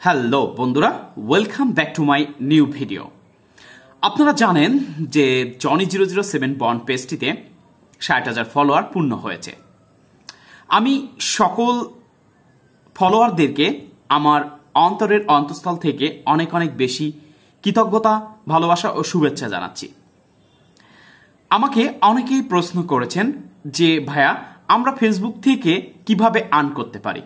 Hello বন্ধুরা, welcome back to my new video. আপনারা জানেন যে জনি007 বন্ড পেজটিতে ৬০,০০০ ফলোয়ার পূর্ণ হয়েছে। আমি সকল ফলোয়ারদেরকে আমার অন্তরের অন্তঃস্থল থেকে অনেক অনেক বেশি কৃতজ্ঞতা, ভালোবাসা ও শুভেচ্ছা জানাচ্ছি। আমাকে অনেকেই প্রশ্ন করেছেন যে ভাইয়া, আমরা ফেসবুক থেকে কিভাবে আর্ন করতে পারি।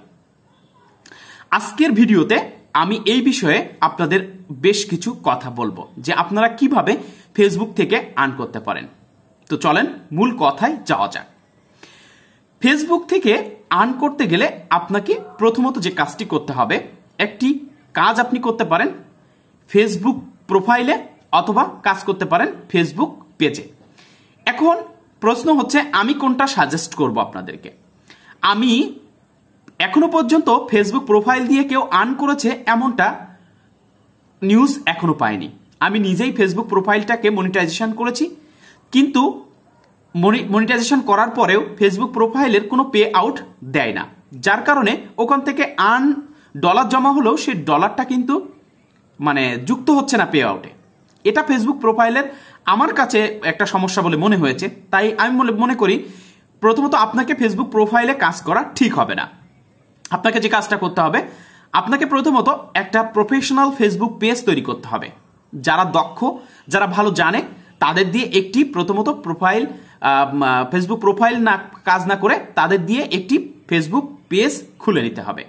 আজকের ভিডিওতে আমি এই বিষয়ে আপনাদের বেশ কিছু কথা বলবো যে আপনারা কিভাবে ফেসবুক থেকে আর্ন করতে পারেন। তো চলেন মূল কথায় যাওয়া যাক। ফেসবুক থেকে আর্ন করতে গেলে আপনাকে প্রথমত যে কাজটি করতে হবে, একটি কাজ আপনি করতে পারেন ফেসবুক প্রোফাইলে অথবা কাজ করতে পারেন ফেসবুক পেজে। এখন প্রশ্ন হচ্ছে আমি কোনটা সাজেস্ট করব আপনাদেরকে। আমি এখনো পর্যন্ত ফেসবুক প্রোফাইল দিয়ে কেউ আর্ন করেছে এমনটা নিউজ এখনো পাইনি। আমি নিজেই ফেসবুক প্রোফাইলটাকে মনিটাইজেশন করেছি, কিন্তু মনিটাইজেশন করার পরেও ফেসবুক প্রোফাইলের কোনো পে আউট দেয় না, যার কারণে ওখান থেকে আর্ন ডলার জমা হলেও সেই ডলারটা কিন্তু যুক্ত হচ্ছে না পে আউটে। এটা ফেসবুক প্রোফাইলের আমার কাছে একটা সমস্যা বলে মনে হয়েছে। তাই আমি মনে করি প্রথমত আপনাকে ফেসবুক প্রোফাইলে কাজ করা ঠিক হবে না। আপনাকে যে কাজটা করতে হবে, আপনাকে প্রথমত একটা প্রফেশনাল ফেসবুক পেজ তৈরি করতে হবে। যারা দক্ষ, যারা ভালো জানে, তাদের দিয়ে একটি প্রথমত ফেসবুক প্রোফাইল কাজ না করে তাদের দিয়ে একটি ফেসবুক পেজ খুলে নিতে হবে।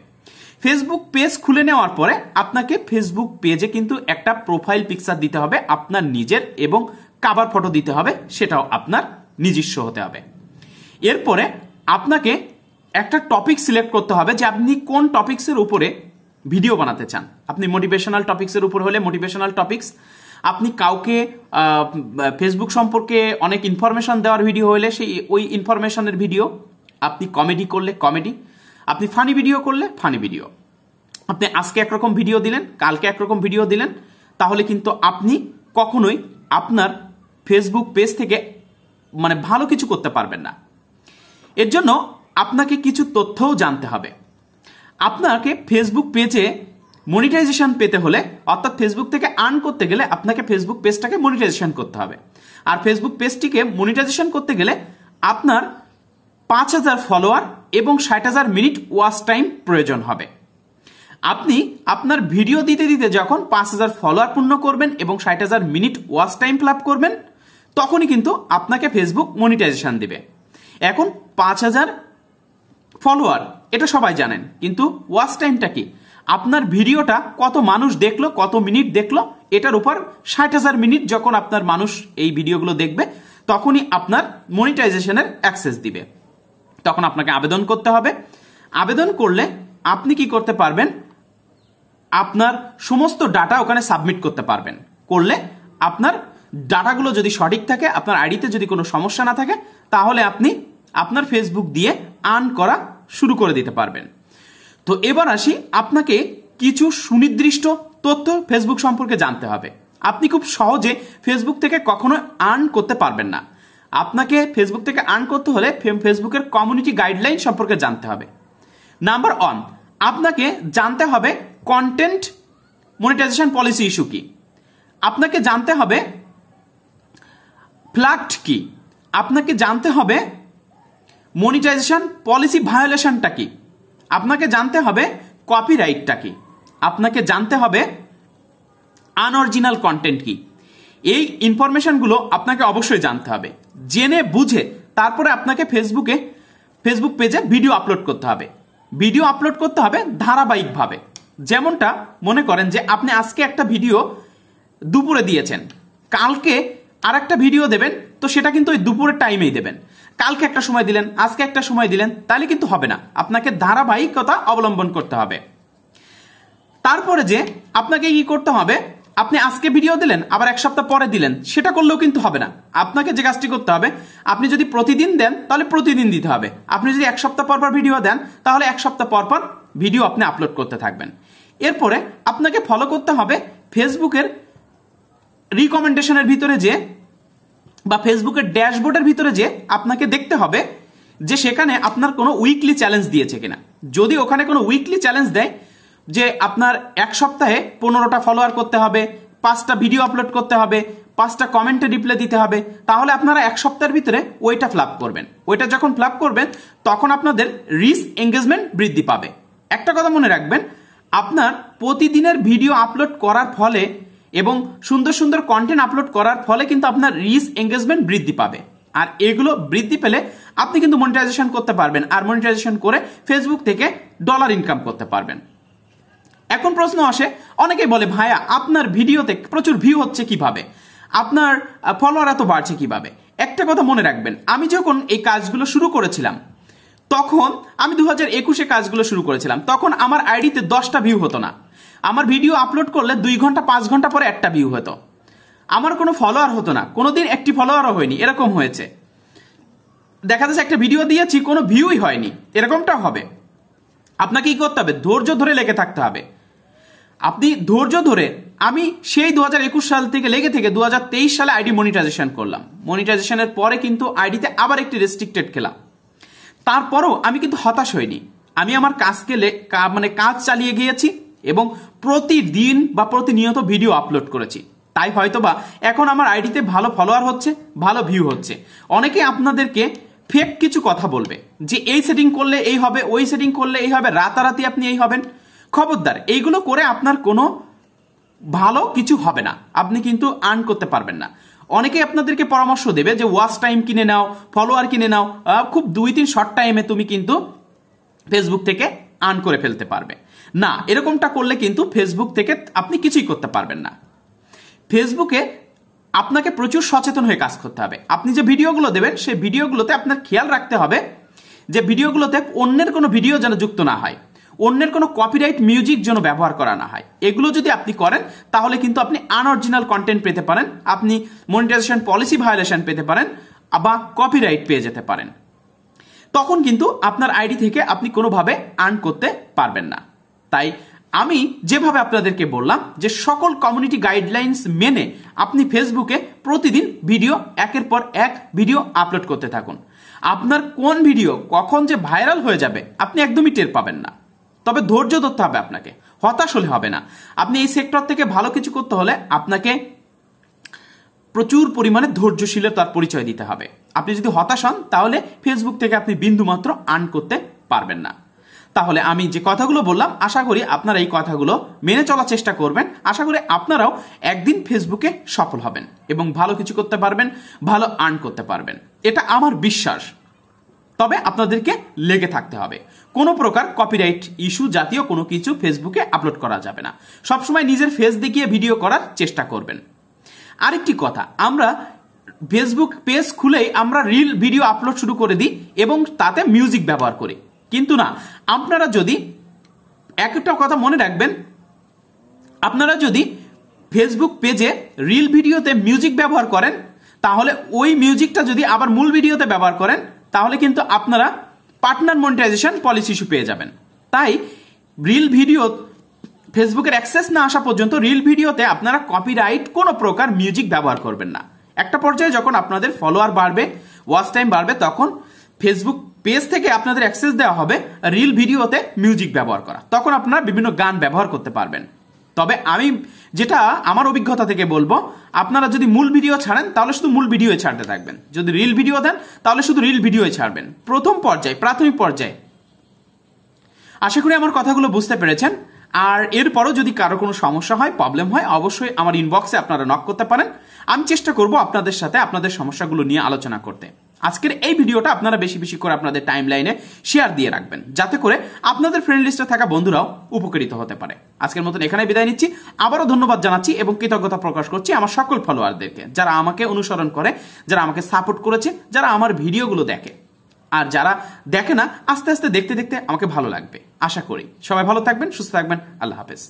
ফেসবুক পেজ খুলে নেওয়ার পরে আপনাকে ফেসবুক পেজে কিন্তু একটা প্রোফাইল পিকচার দিতে হবে আপনার নিজের, এবং কভার ফটো দিতে হবে, সেটাও আপনার নিজস্ব হতে হবে। এরপরে আপনাকে একটা টপিক সিলেক্ট করতে হবে যে আপনি কোন টপিক্সের উপরে ভিডিও বানাতে চান। আপনি মোটিভেশনাল টপিক্সের উপর হলে মোটিভেশনাল টপিক্স, আপনি কাউকে ফেসবুক সম্পর্কে অনেক ইনফরমেশন দেওয়ার ভিডিও হলে ওই ইনফরমেশনের ভিডিও, আপনি কমেডি করলে কমেডি, আপনি ফানি ভিডিও করলে ফানি ভিডিও। আপনি আজকে একরকম ভিডিও দিলেন, কালকে একরকম ভিডিও দিলেন, তাহলে কিন্তু আপনি কখনোই আপনার ফেসবুক পেজ থেকে ভালো কিছু করতে পারবেন না। এর জন্য আপনাকে কিছু তথ্যও জানতে হবে। আপনাকে ফেসবুক পেজে মনিটাইজেশন পেতে হলে, অর্থাৎ ফেসবুক থেকে আর্ন করতে গেলে আপনাকে ফেসবুক পেজটাকে মনিটাইজেশন করতে হবে। আর ফেসবুক পেজটিকে মনিটাইজেশন করতে গেলে আপনার ৫,০০০ ফলোয়ার এবং ৬০,০০০ মিনিট ওয়াচ টাইম প্রয়োজন হবে। আপনি আপনার ভিডিও দিতে দিতে যখন ৫,০০০ ফলোয়ার পূর্ণ করবেন এবং ৬০,০০০ মিনিট ওয়াচ টাইম লাভ করবেন, তখনই কিন্তু আপনাকে ফেসবুক মনিটাইজেশন দিবে। এখন ৫,০০০ ফলোয়ার এটা সবাই জানেন, কিন্তু ওয়াচ টাইমটা কি, আপনার ভিডিওটা কত মানুষ দেখলো, কত মিনিট দেখলো, এটার উপর ৬০,০০০ মিনিট যখন আপনার মানুষ এই ভিডিওগুলো দেখবে, তখনই আপনার মনিটাইজেশনের অ্যাক্সেস দিবে। তখন আপনাকে আবেদন করতে হবে। আবেদন করলে আপনি কি করতে পারবেন, আপনার সমস্ত ডাটা ওখানে সাবমিট করতে পারবেন। করলে আপনার ডাটাগুলো যদি সঠিক থাকে, আপনার আইডিতে যদি কোনো সমস্যা না থাকে, তাহলে আপনি আপনার ফেসবুক দিয়ে আর্ন করা শুরু করে দিতে পারবেন। তো এবার আসি, আপনাকে কিছু সুনির্দিষ্ট তথ্য ফেসবুক সম্পর্কে জানতে হবে। আপনি খুব সহজে ফেসবুক থেকে কখনো আর্ন করতে পারবেন না। আপনাকে ফেসবুক থেকে আর্ন করতে হলে ফেসবুকের কমিউনিটি গাইডলাইন সম্পর্কে জানতে হবে। নাম্বার 1, আপনাকে জানতে হবে কন্টেন্ট মনিটাইজেশন পলিসি ইস্যু কি, আপনাকে জানতে হবে ফ্ল্যাগড কি, আপনাকে জানতে হবে মনিটাইজেশন পলিসি ভায়োলেশনটা কি, আপনাকে জানতে হবে কপিরাইটটা কি, আপনাকে জানতে হবে আনঅরিজিনাল কন্টেন্ট কি। এই ইনফরমেশনগুলো আপনাকে অবশ্যই জানতে হবে। জেনে বুঝে তারপরে আপনাকে ফেসবুক পেজে ভিডিও আপলোড করতে হবে। ভিডিও আপলোড করতে হবে ধারাবাহিকভাবে। যেমনটা মনে করেন যে আপনি আজকে একটা ভিডিও দুপুরে দিয়েছেন, কালকে আর একটা ভিডিও দেবেন, তো সেটা কিন্তু ওই দুপুরের টাইমেই দেবেন। কালকে একটা সময় দিলেন, আজকে একটা সময় দিলেন, তাহলে কিন্তু হবে না। আপনাকে ধারাবাহিকতা অবলম্বন করতে হবে। তারপরে যে আপনাকে কি করতে হবে, আপনি আজকে ভিডিও দিলেন আবার এক সপ্তাহ পরে দিলেন, সেটা করলেও কিন্তু হবে না। আপনাকে যে কাজটি করতে হবে, আপনি যদি প্রতিদিন দেন তাহলে প্রতিদিন দিতে হবে। আপনি যদি এক সপ্তাহ পর পর ভিডিও দেন, তাহলে এক সপ্তাহ পর পর ভিডিও আপনি আপলোড করতে থাকবেন। এরপরে আপনাকে ফলো করতে হবে ফেসবুকের রিকমেন্ডেশনের ভিতরে যে, বা ফেসবুকের ড্যাশবোর্ডের ভিতরে যে আপনাকে দেখতে হবে যে সেখানে আপনার কোনো উইকলি চ্যালেঞ্জ দিয়েছে কিনা। যদি ওখানে কোনো উইকলি চ্যালেঞ্জ দেয়, যে আপনার এক সপ্তাহে 15টা ফলোয়ার করতে হবে, 5টা ভিডিও আপলোড করতে হবে, 5টা কমেন্টে রিপ্লাই দিতে হবে, তাহলে আপনারা এক সপ্তাহের ভিতরে ওইটা ফ্ল্যাপ করবেন। ওইটা যখন ফ্ল্যাপ করবেন তখন আপনাদের রিচ এঙ্গেজমেন্ট বৃদ্ধি পাবে। একটা কথা মনে রাখবেন, আপনার প্রতিদিনের ভিডিও আপলোড করার ফলে এবং সুন্দর সুন্দর কন্টেন্ট আপলোড করার ফলে কিন্তু আপনার রিচ এঙ্গেজমেন্ট বৃদ্ধি পাবে। আর এগুলো বৃদ্ধি পেলে আপনি কিন্তু মনিটাইজেশন করতে পারবেন, আর মনিটাইজেশন করে ফেসবুক থেকে ডলার ইনকাম করতে পারবেন। এখন প্রশ্ন আসে, অনেকেই বলে ভাইয়া আপনার ভিডিওতে প্রচুর ভিউ হচ্ছে কিভাবে, আপনার ফলোয়ার এত বাড়ছে কিভাবে? একটা কথা মনে রাখবেন, আমি যখন এই কাজগুলো শুরু করেছিলাম তখন আমি 2021-এ কাজগুলো শুরু করেছিলাম, তখন আমার আইডিতে 10টা ভিউ হতো না। আমার ভিডিও আপলোড করলে 2 ঘন্টা 5 ঘন্টা পরে একটা ভিউ হতো, আমার কোনো ফলোয়ার হতো না, কোনোদিন একটি ফলোয়ারও হয়নি, এরকম হয়েছে। দেখা যাচ্ছে একটা ভিডিও দিয়েছি কোনো ভিউই হয়নি, এরকমটাও হবে। আপনাকে কি করতে হবে? ধৈর্য ধরে লেগে থাকতে হবে। আপনি ধৈর্য ধরে, আমি সেই 2021 সাল থেকে লেগে থেকে 2023 সালে আইডি মনিটাইজেশন করলাম। মনিটাইজেশনের পরে কিন্তু আইডিতে আবার একটি রেস্ট্রিক্টেড খেলাম, তারপরও আমি কিন্তু হতাশ হইনি। আমি আমার কাজকে কাজ চালিয়ে গিয়েছি এবং প্রতিদিন বা প্রতিনিয়ত ভিডিও আপলোড করেছি। তাই হয়তোবা এখন আমার আইডিতে ভালো ফলোয়ার হচ্ছে, ভালো ভিউ হচ্ছে। অনেকে আপনাদেরকে ফেক কিছু কথা বলবে যে এই সেটিং করলে এই হবে, ওই সেটিং করলে এই হবে, রাতারাতি আপনি এই হবেন। খবরদার, এইগুলো করে আপনার কোনো ভালো কিছু হবে না, আপনি কিন্তু আর্ন করতে পারবেন না। অনেকেই আপনাদেরকে পরামর্শ দেবে যে ওয়াচ টাইম কিনে নাও, ফলোয়ার কিনে নাও, খুব 2-3 শর্ট টাইমে তুমি কিন্তু ফেসবুক থেকে আর্ন করে ফেলতে পারবে। না, এরকমটা করলে কিন্তু ফেসবুক থেকে আপনি কিছুই করতে পারবেন না। ফেসবুকে আপনাকে প্রচুর সচেতন হয়ে কাজ করতে হবে। আপনি যে ভিডিওগুলো দেবেন সেই ভিডিওগুলোতে আপনার খেয়াল রাখতে হবে যে ভিডিওগুলোতে অন্যের কোনো ভিডিও যেন যুক্ত না হয়, অন্যের কোনো কপিরাইট মিউজিক যেন ব্যবহার করা না হয়। এগুলো যদি আপনি করেন তাহলে কিন্তু আপনি আনঅরিজিনাল কন্টেন্ট পেতে পারেন, আপনি মনিটাইজেশন পলিসি ভায়োলেশন পেতে পারেন বা কপিরাইট পেয়ে যেতে পারেন। তখন কিন্তু আপনার আইডি থেকে আপনি কোনোভাবে আর্ন করতে পারবেন না। তাই আমি যেভাবে আপনাদেরকে বললাম যে সকল কমিউনিটি গাইডলাইন্স মেনে আপনি ফেসবুকে প্রতিদিন ভিডিও একের পর এক ভিডিও আপলোড করতে থাকুন। আপনার কোন ভিডিও কখন যে ভাইরাল হয়ে যাবে আপনি একদমই টের পাবেন না। তবে ধৈর্য ধরতে হবে, আপনাকে হতাশ হলে হবে না। আপনি এই সেক্টর থেকে ভালো কিছু করতে হলে আপনাকে প্রচুর পরিমাণে ধৈর্যশীলতার পরিচয় দিতে হবে। আপনি যদি হতাশ হন তাহলে ফেসবুক থেকে আপনি বিন্দুমাত্র আর্ন করতে পারবেন না। তাহলে আমি যে কথাগুলো বললাম আশা করি আপনারা এই কথাগুলো মেনে চলার চেষ্টা করবেন। আশা করি আপনারাও একদিন ফেসবুকে সফল হবেন এবং ভালো কিছু করতে পারবেন, ভালো আর্ন করতে পারবেন, এটা আমার বিশ্বাস। তবে আপনাদেরকে লেগে থাকতে হবে। কোনো প্রকার কপিরাইট ইস্যু জাতীয় কোনো কিছু ফেসবুকে আপলোড করা যাবে না। সবসময় নিজের ফেস দেখিয়ে ভিডিও করার চেষ্টা করবেন। আরেকটি কথা, আমরা ফেসবুক পেজ খুলেই আমরা রিল ভিডিও আপলোড শুরু করে দিই এবং তাতে মিউজিক ব্যবহার করি। কিন্তু না, আপনারা যদি একটা কথা মনে রাখবেন, আপনারা যদি ফেসবুক পেজে রিল ভিডিওতে মিউজিক ব্যবহার করেন তাহলে ওই মিউজিকটা যদি আবার মূল ভিডিওতে ব্যবহার করেন তাহলে কিন্তু আপনারা পার্টনার মনিটাইজেশন পলিসি ইস্যু পেয়ে যাবেন। তাই রিল ভিডিও ফেসবুকের অ্যাক্সেস না আসা পর্যন্ত রিল ভিডিওতে আপনারা কপিরাইট কোনো প্রকার মিউজিক ব্যবহার করবেন না। একটা পর্যায়ে যখন আপনাদের ফলোয়ার বাড়বে, ওয়াচ টাইম বাড়বে, তখন ফেসবুক পেজ থেকে আপনাদের অ্যাক্সেস দেওয়া হবে রিল ভিডিওতে মিউজিক ব্যবহার করা, তখন আপনারা বিভিন্ন গান ব্যবহার করতে পারবেন। তবে আমি যেটা আমার অভিজ্ঞতা থেকে বলবো, আপনারা যদি মূল ভিডিও ছাড়েন তাহলে শুধু মূল ভিডিও ছাড়তে থাকবেন, যদি রিল ভিডিও দেন তাহলে শুধু রিল ভিডিও ছাড়বেন প্রথম পর্যায়ে, প্রাথমিক পর্যায়ে। আশা করি আমার কথাগুলো বুঝতে পেরেছেন। আর এরপরও যদি কারো কোনো সমস্যা হয়, প্রবলেম হয়, অবশ্যই আমার ইনবক্সে আপনারা নক করতে পারেন। আমি চেষ্টা করব আপনাদের সাথে আপনাদের সমস্যাগুলো নিয়ে আলোচনা করতে। আজকের এই ভিডিওটা আপনারা বেশি বেশি করে আপনাদের টাইম লাইনে শেয়ার দিয়ে রাখবেন, যাতে করে আপনাদের ফ্রেন্ড লিস্টে থাকা বন্ধুরাও উপকৃত হতে পারে। আজকের মতন এখানে বিদায় নিচ্ছি। আবারও ধন্যবাদ জানাচ্ছি এবং কৃতজ্ঞতা প্রকাশ করছি আমার সকল ফলোয়ারদেরকে, যারা আমাকে অনুসরণ করে, যারা আমাকে সাপোর্ট করেছে, যারা আমার ভিডিওগুলো দেখে। আর যারা দেখে না, আস্তে আস্তে দেখতে দেখতে আমাকে ভালো লাগবে। আশা করি সবাই ভালো থাকবেন, সুস্থ থাকবেন। আল্লাহ হাফেজ।